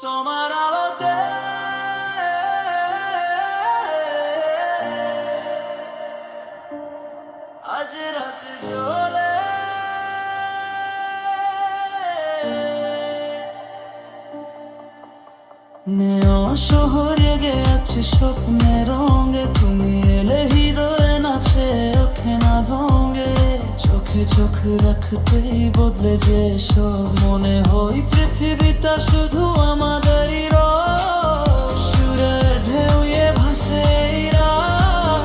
তোমার আলোতে আজ রাত জ্বলে, নেও শহরে গেছে স্বপ্নের রঙে, তুমি এলে হৃদয়ে নাচে ওঠে না ভঙ্গে। চোখে চোখ রাখতেই বদলে যে সব, মনে হয় পৃথিবীটা শুধু আমাদেরই রব। সুরের ঢেউয়ে ভাসে এই রাত,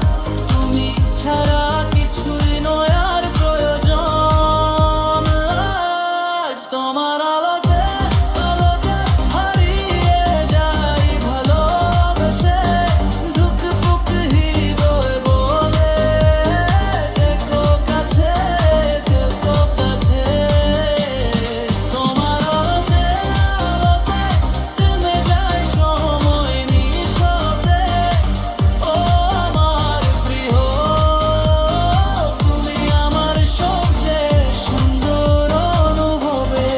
তুমি ছাড়া কিছুই নয় আর প্রয়োজন। আজ তোমার আলোতে আলোতে হারিয়ে যাই ভালোবেসে, ধুকপুক হৃদয় বলে দেখো কাছে, দেখো কাছে। তোমার আলোতে আলোতে থেমে যায় সময় নিঃশব্দে। ও আমার প্রিয়, তুমি আমার সবচেয়ে সুন্দর অনুভবে।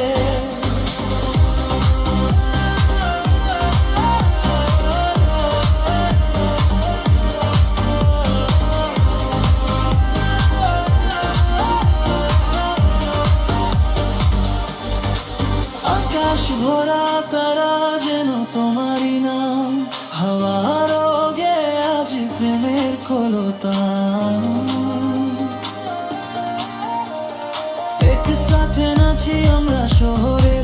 আকাশ ভরা তারা যেন তোমারই নাম, হাওয়ার রোগে আজ প্রেমের কলতান। একসাথে নাচি আমরা শহরে